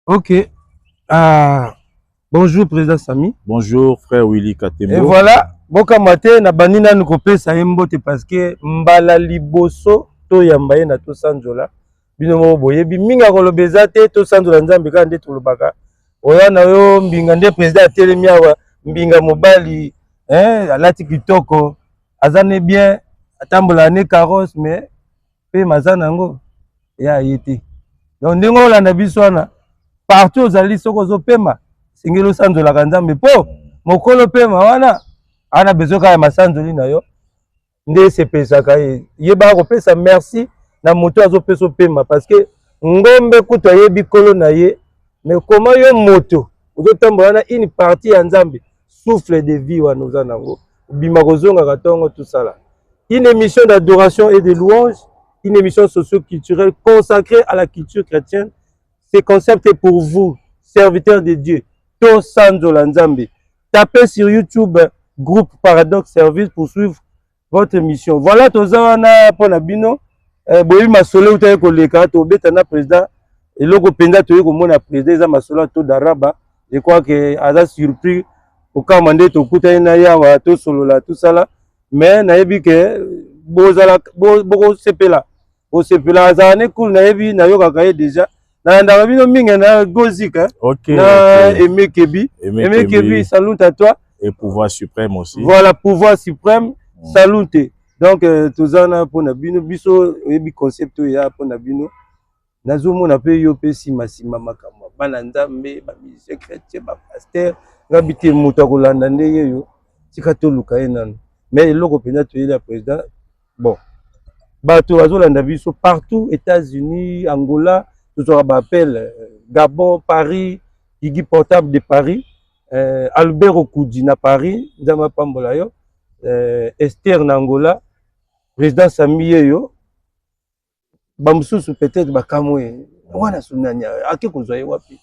Ok. Bonjour, Président Samy. Bonjour, frère Willy Katembo. Et voilà, boka matin, na banina nous kopé ça yembote parce que mbala liboso to yambaye na to sanjola. Bino mo boye bi minga kolobeza te to sanjola nzambe ka nde tulubaka. Oya na yo mbinga nde président atelemi awa mbinga mobali alati kitoko azane bien atambola ne carrosse mais pe mazana ngo ya yete. Donc ndingo landa biswana partout ozali soko zo pema singelo sanzola kanzambe po mokolo pema wana ana bezoka ya masanzoli na yo nde sepesaka yeba ko pesa merci na moto azo peso pema parce que ngombe kuto yebi kolo na ye mais comment yo moto ozo tambola na une partie ya nzambe souffle de vie wa noza nango bima kozonga katongo tout ça là. Une émission d'adoration et de louange, une émission socio-culturelle consacrée à la culture chrétienne. Ce concept est pour vous, serviteurs de Dieu. To Sanzola Nzambe. Tapez sur YouTube groupe Paradoxe Service pour suivre votre émission. Voilà, Tozawana Ponabino. Boyi Masolo Utaye Koleka, Tobetana président. Et logo Penda Toye Komona président, Masolo To Daraba. Je crois que Aza surpris. Au cas où on Tokuta Naya, To Solola, tout ça là. Mais nayebi ke bozala boko sepela o sepela azane cool nayebi na yoka kaye déjà na ndanga bino minga na gozika OK na Emekebi salut à toi et pouvoir suprême aussi. Voilà, pouvoir suprême salut. Donc tozana pona bino biso yebi concept ya pona bino nazomo na pe yo pe sima makamwa bana nzambe ba musicien chrétien ba pasteur ngabite muta kolanda ndeye yo tikato luka enano. Mais le Pena tu es le président. Bon, bateau azolanda biso partout, États-Unis, Angola, tout ça appelle Gabon, Paris, Guigui Portable de Paris, Albert Okoudi na Paris, Ndama Pambola yo, Esther na Angola, président Samy yo, Bamsusu peut-être bakamwe, wana sunanya, ake kozoye wapi.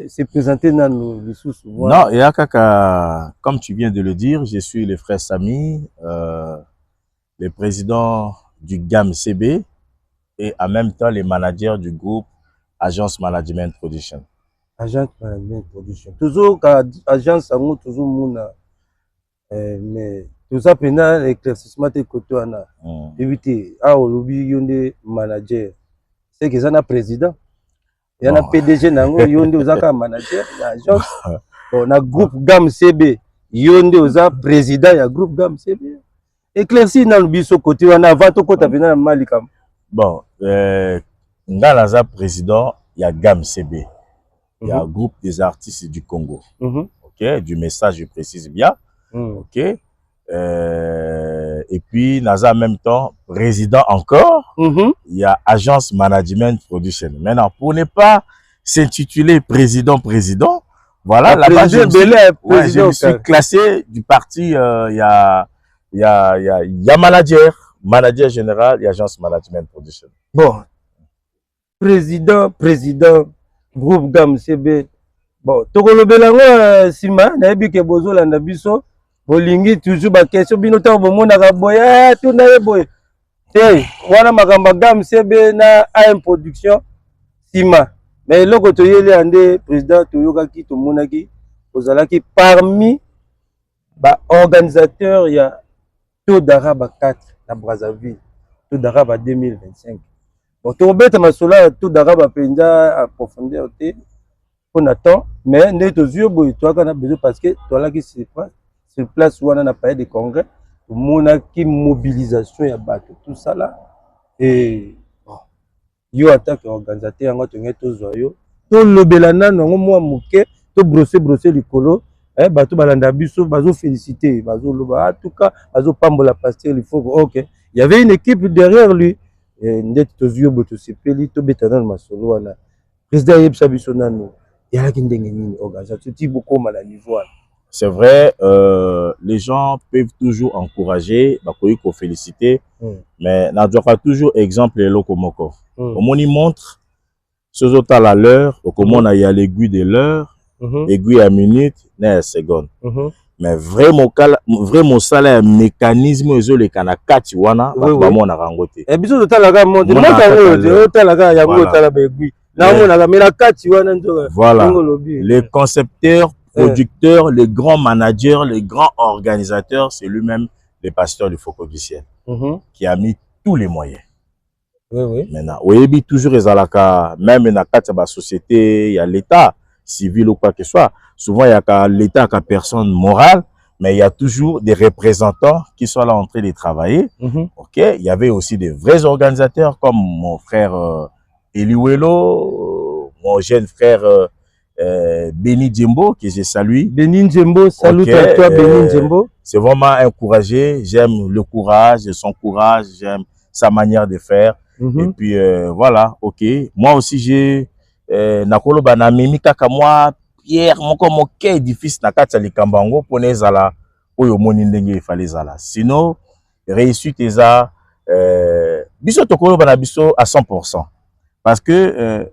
C'est présenté dans le sous. Non, et Akaka, comme tu viens de le dire, je suis le frère Samy, le président du GAM-CB et en même temps le manager du groupe Agence Management Production. Agence Management Production. Toujours agence amour toujours mouna. Mais tout ça pendant l'éclaircissement de Kotoana. Éviter à lobby yonde manager. C'est que ça na président. Il y a un PDG nango yonde ozaka manager ya agence. On a groupe GAM-CB yonde oza président ya groupe GAM-CB. Éclairci na biso côté wana avant to kota pena na malikam. Bon, ngala président ya GAM-CB. Il y a un groupe des artistes du Congo. OK, du message je précise bien. OK. Et puis naza en même temps président encore. Il y a Agence Management Production. Maintenant, pour ne pas s'intituler président, voilà, là-bas je me suis classé du parti. Il y a manager général et Agence Management Production. Bon, président, groupe GAM-CB. Bon, tokolobela sima na ebike bozola na biso. Bolingi toujours ba question bino ta bomona ka boya tout na boy. Wana makamba GAM-CB na AM production sima. Mais loko to yele ande président to yoka ki to monaki ozalaki parmi ba organisateur ya To Daraba 4 na Brazzaville. To Daraba 2025. Bon to beta masola To Daraba penza à profondeur te on attend mais ne to zio boy to kana besoin parce que to la ki c'est pas sur place où on a parlé de congrès, mon qui mobilisation et bateau tout ça là et yo attaque organisateur ngo tonge to zoyo to lobelana ngo moi moké to brosser likolo bateau balanda biso bazo féliciter bazo loba en tout cas bazo pambola pasteur il faut OK il y avait une équipe derrière lui et ndeti to zoyo boto sepeli to betana masolo wana président yebsa biso nano ya ki ndenge nini organisation ti beaucoup mal à niveau. C'est vrai, les gens peuvent toujours encourager, féliciter, mais n'a pas toujours exemple les locomoko. Au moins, ils montrent ce autres à l'heure, au comment il y a l'aiguille de l'heure, aiguille à minute, à seconde. Mais vraiment, ça, le mécanisme, ils ont les canakati, wana, on a rangoté. Et bisous de talaga, mon dieu, il y a l'aiguille. Voilà. Les concepteurs, producteurs, les grands managers, les grands organisateurs, c'est lui-même le pasteur du Foko Guissiel qui a mis tous les moyens. Maintenant, oui, toujours les alaka, même dans la société, il y a l'État civil ou quoi que ce soit. Souvent, il y a l'État qui a personne morale, mais il y a toujours des représentants qui sont là en train de travailler. Ok, il y avait aussi des vrais organisateurs comme mon frère Eliwelo, mon jeune frère Béni Djembo, que je salue. Béni Djembo, salut à toi, Béni Djembo. C'est vraiment encouragé. J'aime le courage, son courage, j'aime sa manière de faire. Et puis voilà, ok. Moi aussi j'ai nakolo bana mimi kaka moi Pierre moko moke difficile na kati ya likambango pone zala oyo moni ndenge ifale zala. Sinon réussite eza biso tokolo bana biso à 100%. Parce que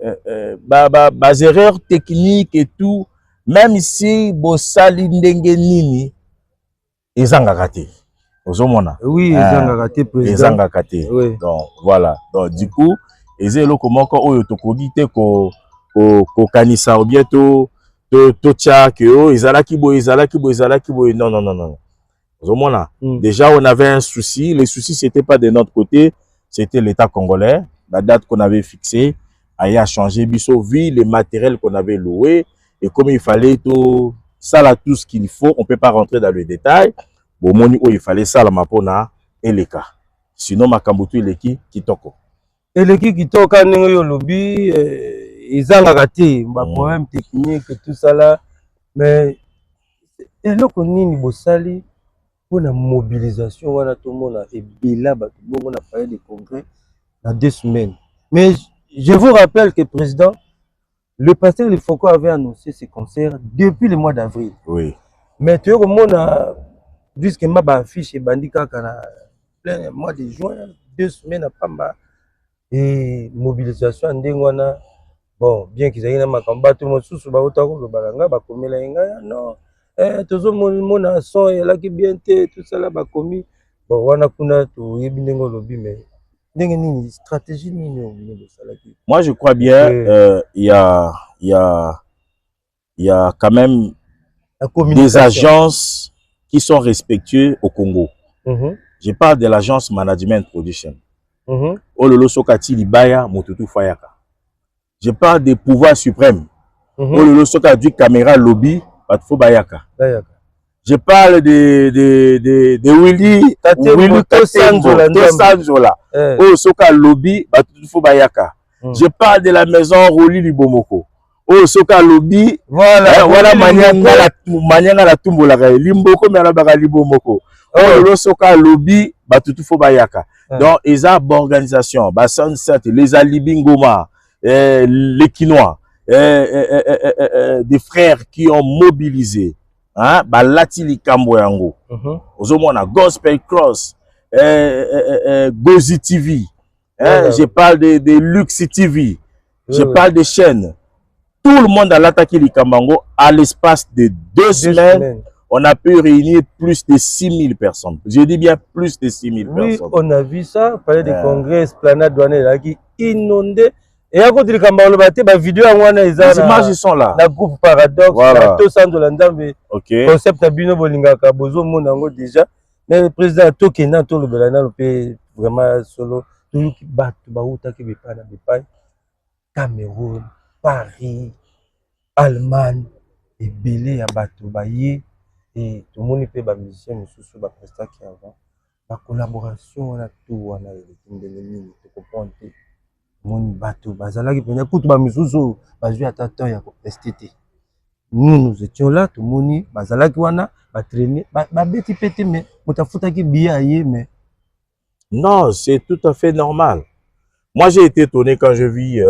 bas erreurs techniques et tout, même si bosali ndenge nini ezanga raté. Oui, ezanga raté. Donc voilà. Donc du coup, ezelo komoko oyo tokogi te ko kanisa ou bientôt to tia que oh ezalaki boy non. Déjà on avait un souci, le souci c'était pas de notre côté, c'était l'État congolais. La date qu'on avait fixée a changé biso vu les matériels qu'on avait loués et comme il fallait tout ça là tout ce qu'il faut, on peut pas rentrer dans le détail. Bon moni où il fallait ça la mapona et les cas. Sinon makambutu eleki kitoko. Eleki kitoko ndenge yo lobi ezanga te ba problème technique tout ça là mais eloko nini bosali pour la mobilisation wana tout le monde et bila ba on a parlé de congrès dans 2 semaines. Mais je vous rappelle que président le pasteur Le Foko avait annoncé ce concert depuis le mois d'avril. Oui. Mais tu vois comment jusque ma affiche et bandika kana plein mois de juin 2 semaines à Pamba et mobilisation ndengwana bon bien qu'ils aient na makamba tout le monde sous ba otako le balanga ba komela inga non tozo mona son et là qui bien tout ça là ba komi bon wana kuna to yebi ndengo lobi mais ndenge nini stratégie nini de ça là. Moi je crois bien il y a quand même des agences qui sont respectueuses au Congo. Je parle de l'agence Management Production. Ololo Sokati Libaya Motutu Fayaka. Je parle des pouvoirs suprêmes. Ololo Sokati Caméra Lobby Batfo Bayaka. Je parle de Willy Tosanzola. Ololo Soka Lobby Batfo Bayaka. Je parle de la maison Roli Libomoko. Soka Lobby, voilà manianga la tumbola limboko mais la baga libomoko. Soka Lobby batutu fo bayaka. Donc ils ont organisation, ba Sunset, les Alibingoma, les Quinois, des frères qui ont mobilisé, hein, ba Latili Kambo yango. Ozomona Gospel Cross, Gozi TV. Je parle de Lux TV. Je parle des chaînes. Tout le monde a l'attaqué du Kambango. À l'espace de 2 semaines, on a pu réunir plus de 6000 personnes. Je dis bien plus de 6000 personnes. Oui, on a vu ça. Parler des congrès, Esplanade Douane, là, qui inondé. Et à côté du Kambango, les vidéos, les images sont là. La groupe Paradoxe, voilà. Tout ça, de l'Andambe. Concept à Bino Bolingaka, Bozo, Monango déjà. Mais le président Tokena, tout le Belana, le pays vraiment solo. Tout le qui bat, Baouta, qui n'est Cameroun. Paris, Allemagne, et Belé à Batobaye, et tout le monde peut être musicien, monsieur, sur la prestation qui avant. La collaboration, on a tout, on a les comprendre. Mon bateau, Bazala qui prenait pour tout le monde, Bazou à ta temps, il y a STT. Nous étions là, tout le monde, Bazala qui wana, va traîner, va bêti pété, mais on t'a foutu qui billet, mais. Non, c'est tout à fait normal. Moi, j'ai été étonné quand je vis.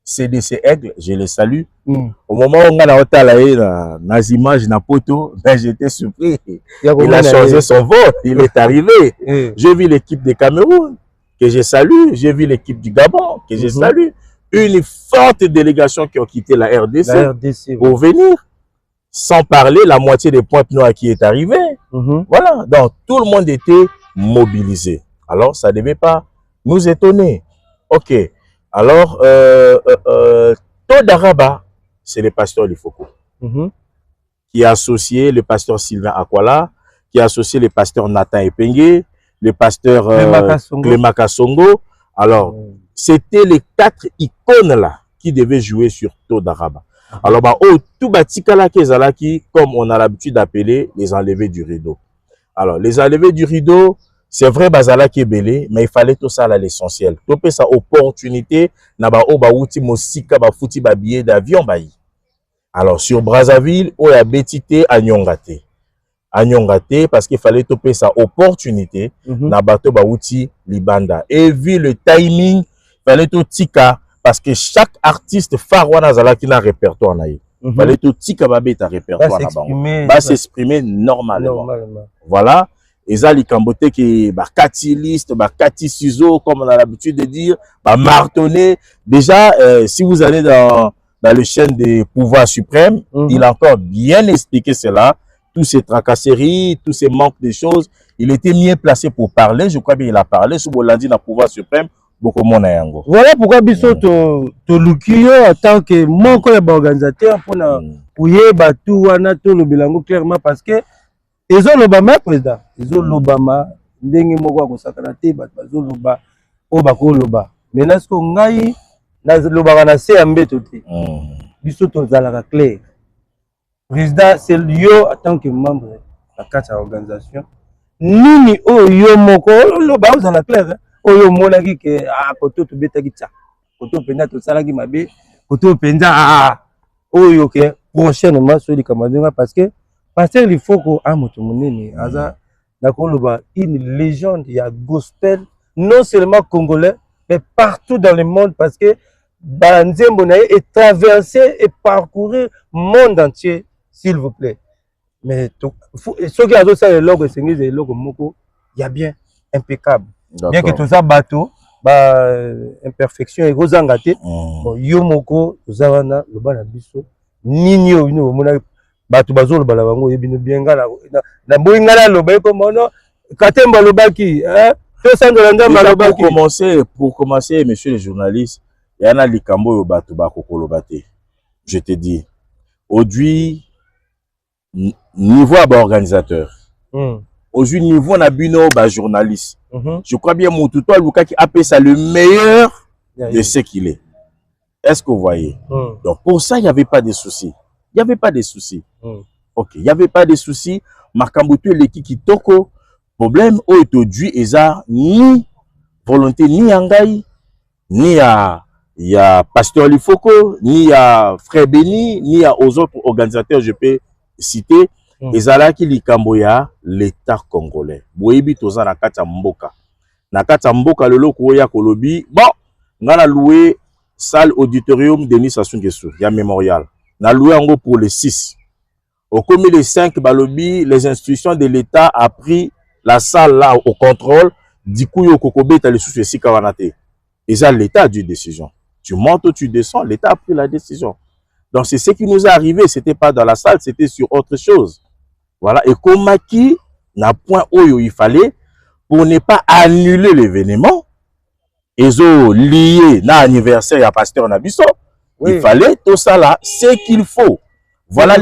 CDC Aigle, je les salue. Au moment où on a les images na poto, ben j'étais surpris. Il a changé son vol, il est arrivé. J'ai vu l'équipe de Cameroun, que je salue. J'ai vu l'équipe du Gabon, que je salue. Une forte délégation qui ont quitté la RDC pour venir. Sans parler la moitié des Pointe-Noire qui est arrivé. Voilà, donc tout le monde était mobilisé. Alors ça ne devait pas nous étonner. Ok. Alors, Todaraba, c'est le pasteur Lifoko, qui a associé le pasteur Sylvain Akwala, qui a associé le pasteur Nathan Epengue, le pasteur Clément Kassongo. Alors, c'était les 4 icônes-là qui devaient jouer sur Todaraba. Alors, tout batikala kezalaki, comme on a l'habitude d'appeler les enlevés du rideau. Alors, les enlevés du rideau, c'est vrai, bazala qui est belé, mais il fallait tout ça à l'essentiel. Topé sa opportunité, na ba o ba outi mosika ba fouti ba billet d'avion bayi. Alors, sur Brazzaville, on a bétité à Nyongate. À Nyongate, parce qu'il fallait topé sa opportunité, na bato ba outi libanda. Et vu le timing, il fallait tout tika, parce que chaque artiste phare wana zala qui n'a répertoire naï. Il fallait tout tika ba beta répertoire na ba s'exprimer normalement. Voilà. Et ça, les cambotés qui, kati liste, kati ciseaux, comme on a l'habitude de dire, martonner. Déjà, si vous allez dans le chaîne des pouvoirs suprêmes, il a encore bien expliqué cela. Tous ces tracasseries, tous ces manques de choses. Il était mieux placé pour parler. Je crois bien qu'il a parlé. Sous Bolandi, dans le pouvoir suprême, beaucoup de monde. Voilà pourquoi Bisso te l'oukio en tant que mon organisateur pour pouiller tout wana tout le bilango clairement parce que ils ont l'Obama président, ils ont l'Obama, ndenge moko ko sakana te ba loba o ba ko loba. Mais na ce qu'on ngai na loba na CMB toté. Biso to zalaka clair. Président c'est yo en tant que membre de la carte organisation. Nini o yo moko loba o zalaka clair. O yo mona ki ke koto to betaki tsa. Koto penda to salaki mabe, koto penda o yo ke prochainement sur les camarades parce que Pasteur il faut que une légende, il y a gospel, non seulement congolais, mais partout dans le monde parce que Banzembo est traversé et parcouru le monde entier, s'il vous plaît. Mais ceux qui ont ça, le logo, c'est logo moko, il y a bien impeccable. Bien que tout ça, bateau, imperfection et gros engagé, yo moko, tout ça, le ban abisso, nino, bato bazolo bala bango yebino bienga na boinga la loba ko mono katemba lobaki to sandola ndamba lobaki pour commencer monsieur le journaliste yana likambo yo bato ba kokolobate je te dis aujourd'hui niveau ba organisateur aujourd'hui niveau na bino ba journaliste je crois bien Mutu toi Luka qui appelle ça le meilleur de ce qu'il est. Est-ce que vous voyez? Donc pour ça il n'y avait pas de soucis. Il n'y avait pas de soucis. Ok, il n'y avait pas de soucis. Makambutu l'équipe qui toko. Problème, aujourd'hui, il n'y a ni volonté, ni Angaï, ni à Pasteur Lifoko, ni à Frère Béni, ni aux autres organisateurs, je peux citer. Et là qui likamboya l'État congolais. Boyebi toza na kata mboka. Na kata mboka le loko ya kolobi. Bon, on a loué salle auditorium Denis Sassou Nguesso, il y a mémorial. On a loué en gros pour les 6. Au commis les 5 balobi, les institutions de l'État a pris la salle là au contrôle. Du coup, yo kokobé t'as les sous-soucis kawanate. Et ça, l'État a dû décision. Tu montes ou tu descends, l'État a pris la décision. Donc c'est ce qui nous est arrivé. C'était pas dans la salle, c'était sur autre chose. Voilà. Et Komaki n'a point où il fallait pour ne pas annuler l'événement. Ils ont lié na anniversaire à Pasteur Nabiso. Oui. Il fallait tout ça là, c'est qu'il faut. Voilà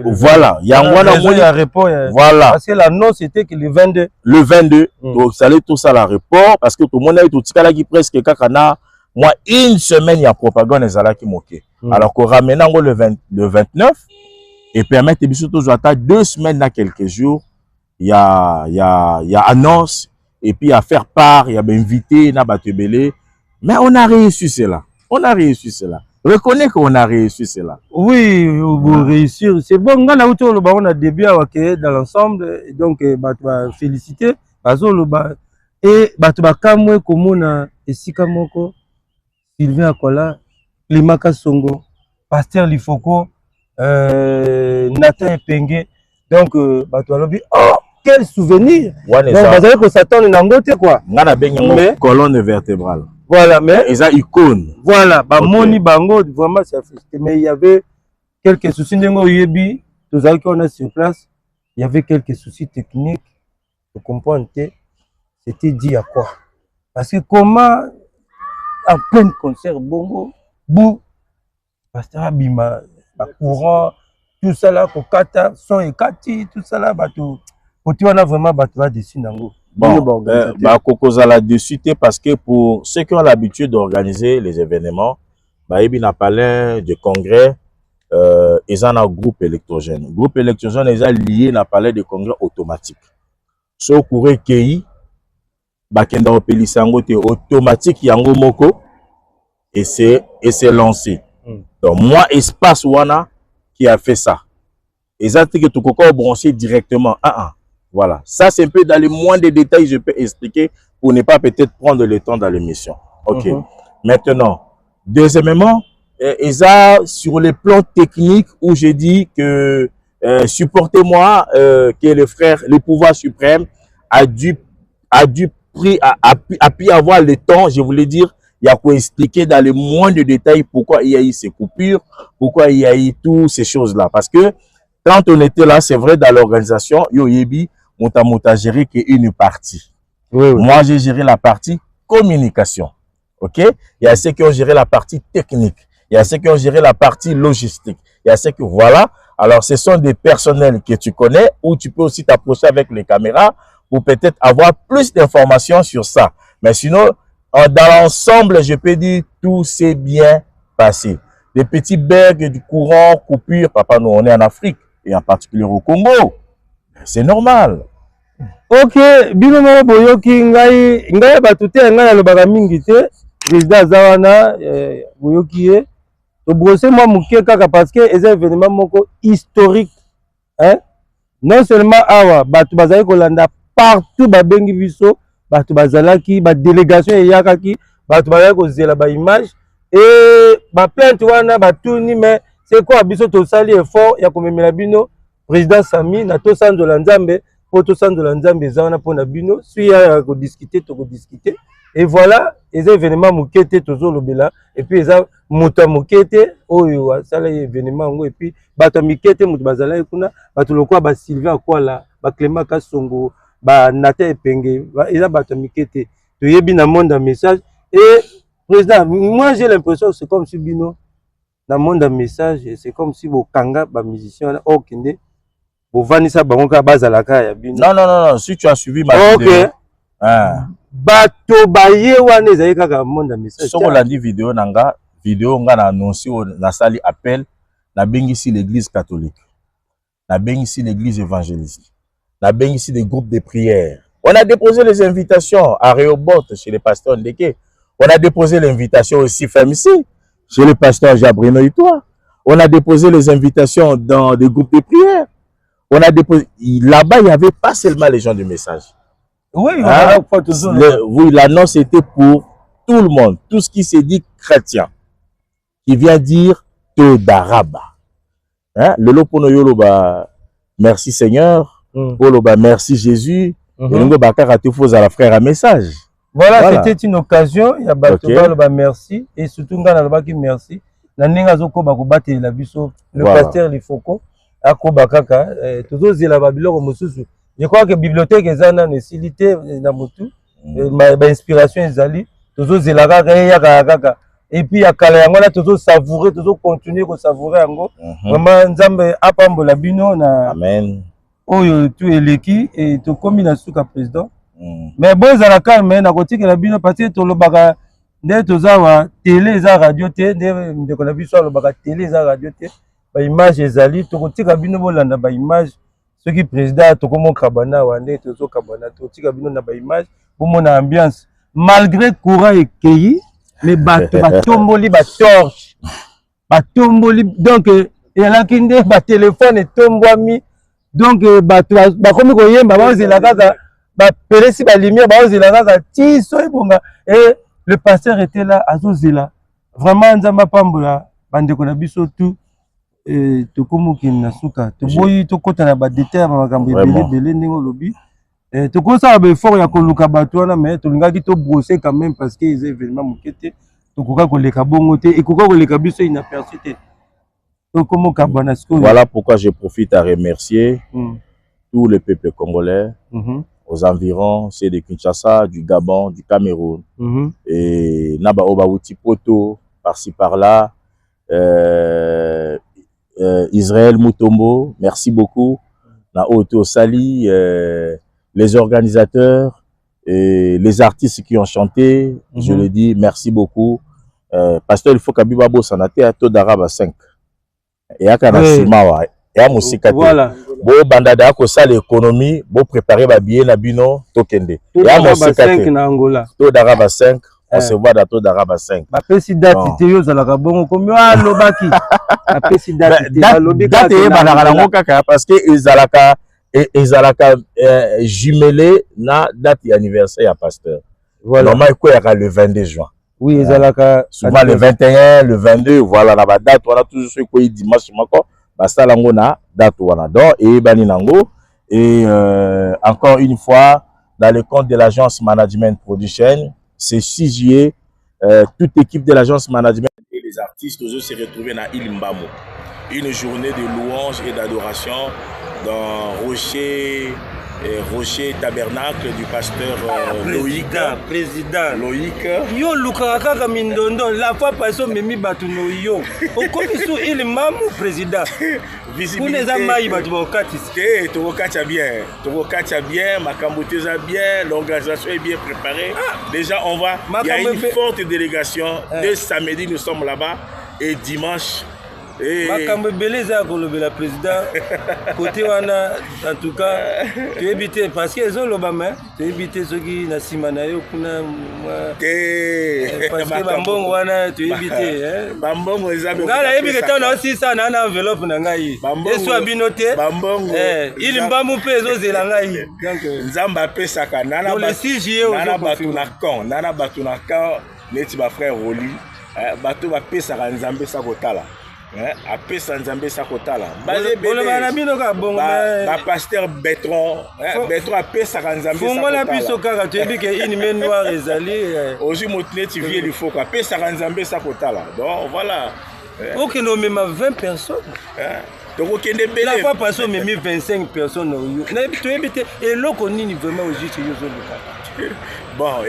voilà. Il y a un report. Voilà. Parce que l'annonce c'était que le 22. Le 22. Donc ça allait tout ça la report parce que tout le monde a eu tout ça qui presque kakana. Moi une semaine il y a propagande et ça qui moqué. Alors qu'on ramène le 29 et permettre toujours attendre 2 semaines dans quelques jours. Il y a annonce et puis à faire part, il y a invité na batebele. Mais on a réussi cela. On a réussi cela. Reconnais qu'on a réussi cela. Oui, vous réussir. C'est bon. On a début dans l'ensemble. Donc, je féliciter. Et Kamwe Komona et Sikamoko, Sylvain Akola, Clément Kassongo, Pasteur Lifoko, Nathan Epengue. Donc, oh, quel souvenir! Donc, vous s'attendre à un quoi. Colonne vertébrale. Voilà, mais ils ont icône. Voilà, bah moni bango vraiment c'est mais il y avait quelques soucis n'engo yebi, tous ceux qu'on a sur place, il y avait quelques soucis techniques. Vous comprenez? C'était dit à quoi? Parce que comment en plein concert bongo bou pasteur abima courant tout ça là kokata son ekati tout ça là bato poti wana vraiment bato va dessus nango. Bon, Kokozala dessus parce que pour ceux qui ont l'habitude d'organiser les événements, il n'a pas l'air de congrès, ils ont un groupe électrogène. Le groupe électrogène est lié à parler de congrès automatique. Ce courrier qui bakenda opelisango te automatique yango moko et c'est lancé. Donc moi espace wana qui a fait ça. Ils ont dit que tout coco branché directement. Voilà, ça c'est un peu dans les moindres détails, je peux expliquer pour ne pas peut-être prendre le temps dans l'émission. Ok. Maintenant, deuxièmement, ils ont sur le plan technique où j'ai dit que supportez-moi, que le frère, le pouvoir suprême a pu avoir le temps, je voulais dire, il y a quoi expliquer dans les moindres détails pourquoi il y a eu ces coupures, pourquoi il y a eu toutes ces choses-là. Parce que quand on était là, c'est vrai, dans l'organisation, Yoyebi, Mouta géré qu'une partie. Oui. Moi, j'ai géré la partie communication. OK? Il y a ceux qui ont géré la partie technique. Il y a ceux qui ont géré la partie logistique. Il y a ceux qui, voilà. Alors, ce sont des personnels que tu connais ou tu peux aussi t'approcher avec les caméras pour peut-être avoir plus d'informations sur ça. Mais sinon, dans l'ensemble, je peux dire tout s'est bien passé. Des petits bergs du courant, coupures, papa, nous, on est en Afrique et en particulier au Congo. C'est normal. Ok, bino mo boyoki ngai batute ngai alobaka mingi te président Zawana boyoki ye to brosser moi muke kaka parce que les événements moko historique hein non seulement awa batu bazali kolanda partout babengi biso batu bazalaki ba délégation eyakaki batu bazali kozela ba image et ba plainte wana batuni mais c'est quoi biso to sali effort ya komemela bino président Sami na to sandola nzambe pour to sandola nzambe zana pona bino si ya ko discuter to ko discuter et voilà les événements mukete tozo lobela et puis les muta mukete oyo sala événement ngo et puis bato mikete mutu bazala kuna bato lokwa ba Sylvain Akwala ba Clément Kasongo ba Nata Epenge eza bato mikete to yebi na monde un message et président moi j'ai l'impression c'est comme si bino na monde un message c'est comme si bo kanga ba musicien au kende bo vanisa bango ka bazalaka ya bino. Non, si tu as suivi ma vidéo. Bato baye wana ezali kaka monde message. Soko landi vidéo nanga, vidéo nga na annoncé na sali appel na bengisi l'église catholique. Na bengisi l'église évangéliste. Na bengisi des groupes de prière. On a déposé les invitations à Rehoboth chez le pasteur Ndeke. On a déposé l'invitation aussi ici chez le pasteur Jabrino Itoa. On a déposé les invitations dans des groupes de prière. On a déposé là-bas, il n'y avait pas seulement les gens du message. Oui, oui, l'annonce était pour tout le monde, tout ce qui s'est dit chrétien, qui vient dire Todaraba. Hein? Le lopono yoloba, merci Seigneur, yoloba, merci Jésus, et nous bakara te faut à la frère un message. Voilà, c'était une occasion, il y a batoba merci, et surtout ngana lobaki merci. Na ninga zoko bakobate la biso, le pasteur Lifoko, akoba kaka, toujours zela babiloko mosusu. Je crois que la bibliothèque est une nécessité ma inspiration est allée toujours et puis à Kalayangola toujours savourer toujours continuer à savourer encore vraiment nzambe apambola bino na amen oyo tout eleki et to combina suka président mais bon za calme na kotika la bino parce que to lobaka nde tozawa télé za radio te nde ko na biso lobaka télé za radio te ba image ezali to kotika bino bolanda ba image ce qui président tokomo kabana wande tozo kabana to tika bino na ba image pour mon ambiance malgré courant et cueilli les bateaux batomboli ba torche batomboli donc et la kinde ba téléphone et tombwami donc bato ba komi ko yemba ba zela kaka ba pelesi ba lumière ba zela kaka ti so ebonga et le pasteur était là azozela vraiment nzamba pambola bande ko na biso tout to komoki na suka to boyi to kota na ba détail ba makambo ebele ndingo lobi to kosa ba effort ya koluka bato wana mais to lingaki to brosser quand même parce que les événements mokete to koka koleka bongo te et koka koleka biso inaperçu te to komoka bana sko. Voilà pourquoi je profite à remercier tout le peuple congolais aux environs, c'est de Kinshasa, du Gabon, du Cameroun. Et Naba Obawuti Poto, par-ci par-là. Israël Mutombo, merci beaucoup. Na Oto Sali, les organisateurs, et les artistes qui ont chanté, je le dis, merci beaucoup. Pasteur, il faut qu'Abibabo Sanate à Todaraba 5. Et à Kanasimawa, et à Moussika. Voilà. Bo bandada ko sa l'économie, bo préparer ba billet na bino tokende. Et à Moussika 5 na Angola. Todaraba 5, on se voit dans Todaraba 5. Ba président Théo Zalaka bongo comme lobaki. Ba président Théo date e banaka ngo kaka parce que Zalaka ezalaka jumelé na date anniversaire à pasteur. Voilà. Normalement quoi il y a le 22 juin. Oui, ezalaka souvent le 21, le 22, voilà la date on a toujours ce quoi dimanche mako basta lango na date wana. Donc et bani nango et encore une fois dans le compte de l'agence Management Production, c'est 6 juillet toute équipe de l'agence Management et les artistes toujours se retrouver dans Ilimbamo. Une journée de louange et d'adoration dans Rocher Tabernacle du pasteur Loïc. Président Loïc. Yo Lukaraka Mindondo, la fois passée, Mimi Batuno yo. Au commission il mamu président. Visibilité. Pour les amaïs, Tovokacha bien. Tovokacha bien, Makamboteza bien, l'organisation est bien préparée. Déjà, on va. Il y a une forte délégation. Dès samedi, nous sommes là-bas. Et dimanche. Makambo beleza kolobela président côté wana en tout cas tu éviter parce que ils ont l'obama tu éviter ceux qui na simana yo kuna parce que bambongo wana tu éviter bambongo ezabé ngala yebi que tana aussi ça na enveloppe na ngai eso abinote bambongo il mbamu pe ezozela ngai donc nzamba pesaka nana le 6 juillet nana batu na camp neti ba frère Roli bato ba pesaka nzambe sa kotala apesa nzambe sa kotala ba pasteur Bertrand apesa nzambe sa kotala biso kaka toyebi ke une main noire ezali ozi motineti vie il faut apesa nzambe sa kotala. Donc voilà OK no même 20 personnes la fois passée on mis 25 personnes na toyebi te eloko nini vraiment au juste yo zo. Bon,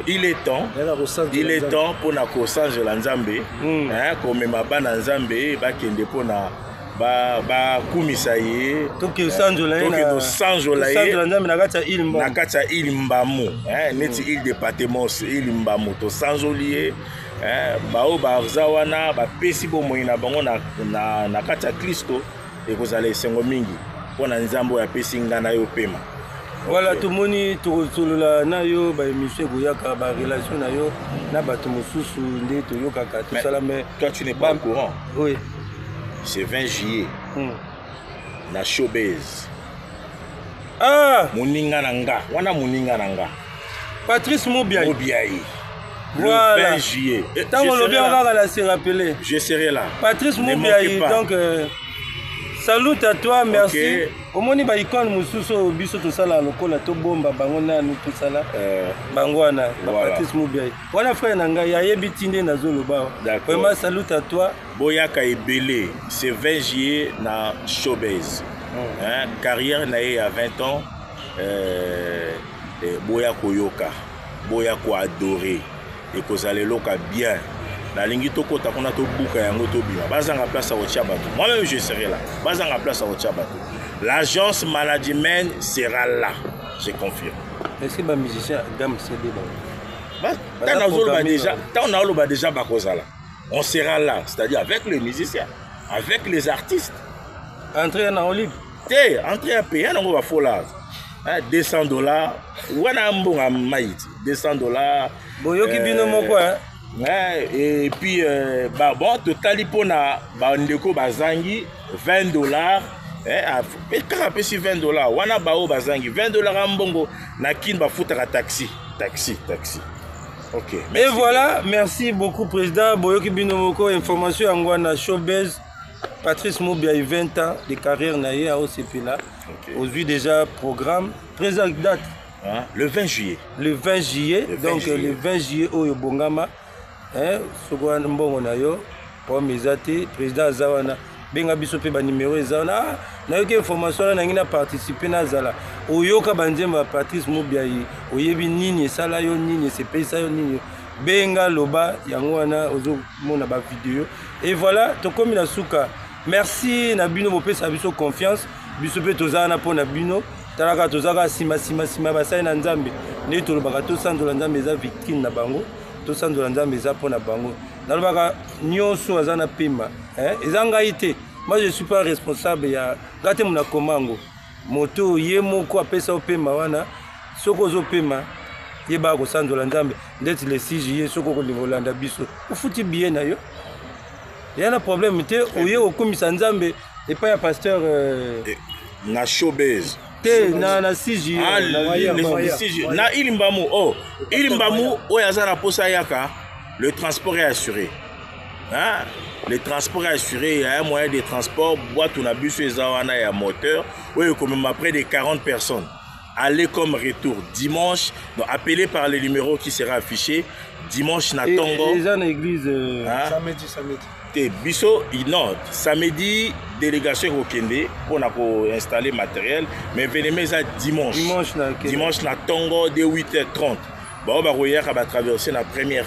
il est temps pour na kosange la Nzambe, comme ma bana Nzambe, ba kende pour na ba kumisaye, to ke sanjola na kata ilimbamu, neti il de Patmos ilimbamu to sanjolier, ba o ba zawana ba pesi bo moina bango na kata Kristo et kozala sengo mingi pona Nzambo ya pesi ngana yo pema. Voilà, tout le monde tokosolola na yo ba émission koyaka ba relation na yo na bato mosusu nde toyokaka tout ça là mais toi tu n'es pas au courant. Oui. C'est 20 juillet. Na showbiz. Ah, muninga nanga, wana muninga nanga. Patrice Mobiaï. Voilà. Le 20 juillet. Tant on le bien on va la se rappeler. Je serai là. Patrice Mobiaï donc salut à toi, merci. Au moins, il icône mususo biso to sala lokola to bomba bango na nu to sala bangwana Patrice Mobiaï. Voilà frère nanga ya yebitinde na zoloba. Vraiment salut à toi. Boyaka ebele, c'est 20 juillet na showbiz. Carrière naé à 20 ans. Boyako yoka, boyako adoré et kozale loka bien. La lingi to kota kona to buka yango to bima bazanga place à Ochabato. Moi-même je serai là. Bazanga place à Ochabato. L'agence Management sera là. Je confirme. Est-ce que les musiciens gamme CD déjà bakozala. On sera là, c'est-à-dire avec les musiciens, avec les artistes. Entrer en libre. Entrer à payer on va faut là. $200. Wana mbonga maïti. $200. Boyoki bino moko et puis bon total pona bandeko bazangi $20 et quand pesi $20 wana bao bazangi $20 ambongo na kin ba futaka taxi. OK. Et voilà, merci beaucoup président Boyoki Binomoko. Information en Guana showbiz. Patrice Mobiaï 20 ans de carrière naïe à OCP là. Aujourd'hui déjà programme président date le 20 juillet. Le 20 juillet. Donc le 20 juillet au Bongama. Sogwan mbongo na yo pour mezate président Zawana benga biso pe ba numéro Zawana na yo ke information na ngina participer na zala oyoka banzemba Patrice Mubiayi oyebi nini esala yo nini esepesa yo nini benga loba yango wana ozomona ba vidéo et voilà tokomi na suka merci na bino bopesa biso confiance biso pe tozana na pona bino talaka tozaka sima basai na nzambe ne tolobaka tosanzola nzambe eza victime na bango tosanzola nzambe eza pona bango nalobaka nyonso aza na pema eza ngai te moi je suis pas responsable ya ngate muna komango moto ye moko apesa opema wana soko ozopema yeba kosanzola nzambe ndeti le 6 juillet soko kolingolanda biso ufuti bien na yo yana problème te oye okomisa nzambe epa ya pasteur na showbiz te na 6 juillet na ilimbamu oyo aza na posa yaka le transport est assuré hein? Le transport est assuré, il y a un moyen de transport, boîte ou na bus et zawana et un moteur, oui, comme près de 40 personnes. Aller comme retour dimanche, donc appelé par le numéro qui sera affiché, dimanche na Tongo. Et dans l'église samedi. Biso, non, samedi, délégation au Kende pour installer matériel, mais venez dimanche. Dimanche na Tongo de 8h30. Bon, bah, on va traverser la première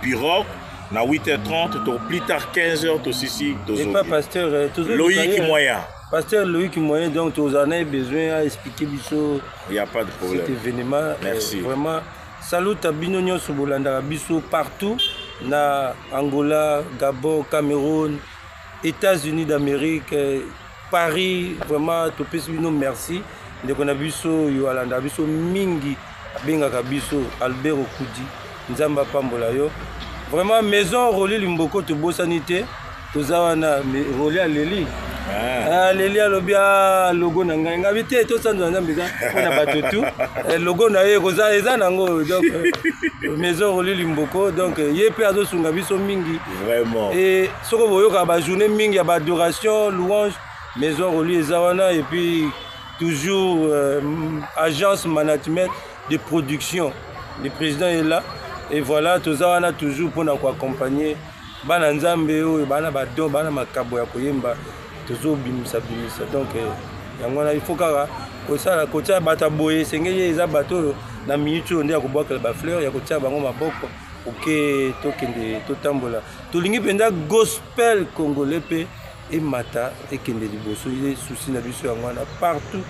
pirogue. Na 8h30, plus tard 15h, tout ici. Et pas pasteur Loïc Moyen. Pasteur Loïc Moyen, donc tu en as besoin d'expliquer biso. Il n'y a pas de problème. Cet événement. Merci. Vraiment, salut à Binonio Sobolanda, biso partout. Na Angola, Gabon, Cameroun, États-Unis d'Amérique, Paris. Vraiment, tout le monde merci. Donc on a biso, Yoalanda, biso Mingi, Bengaka biso, Albert Okudi, Nzamba Pambola yo. Vraiment, maison Rolé Limboko, tu beau sanité, tu as Rolé à Leli. Leli à l'obia, logo nanga, ngavité, tout ça dans un bizarre, on a battu tout. Logo nae, Rosa, Ezanango, donc maison Rolé Limboko, donc yé perdo sungabiso mingi. Vraiment. Et ce que vous voyez, il y a journée mingi, il y a adoration, louange, maison Rolé Zawana, et puis toujours agence management de production. Le président est là. Et voilà, tout ça, on a toujours pour nous accompagner. Bana nzambe o bana badon bana makabo ya koyemba toujours bimisa. Donc il faut kaka ko sala ko tia bata boye sengeye eza bato na minute onde ya kobwaka ba fleur ya ko tia bango maboko oke tokende totambola. Tolingi penda gospel congolais pe et mata et kende liboso il souci na biso yango na partout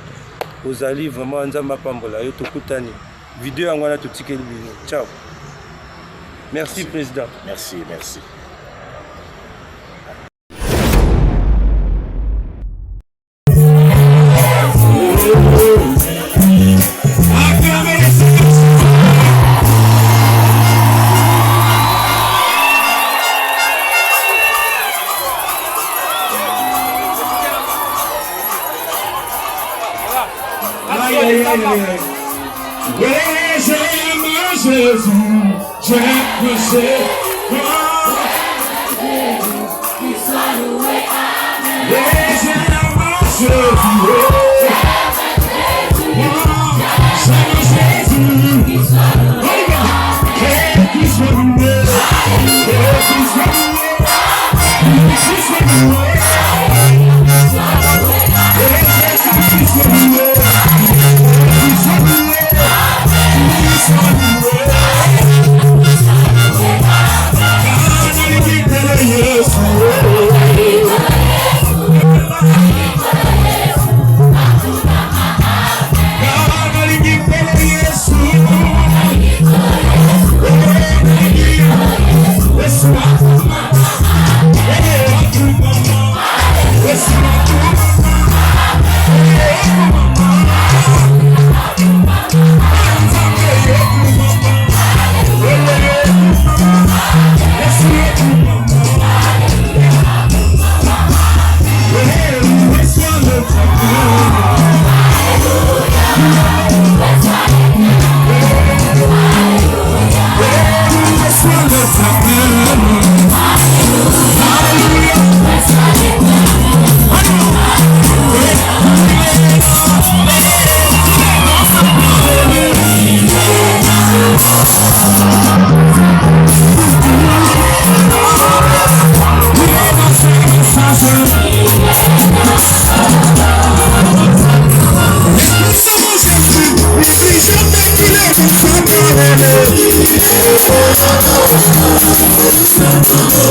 aux alliés vraiment nzamba pambola yo tokutani. Vidéo yango na totikeli bino. Ciao. Merci, Président. Merci, merci. Jésus, je me sais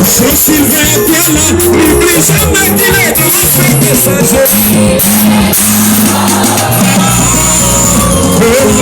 C'est Sylvain Piana, n'oublie jamais qu'il est dans la fête de sa journée. Oh,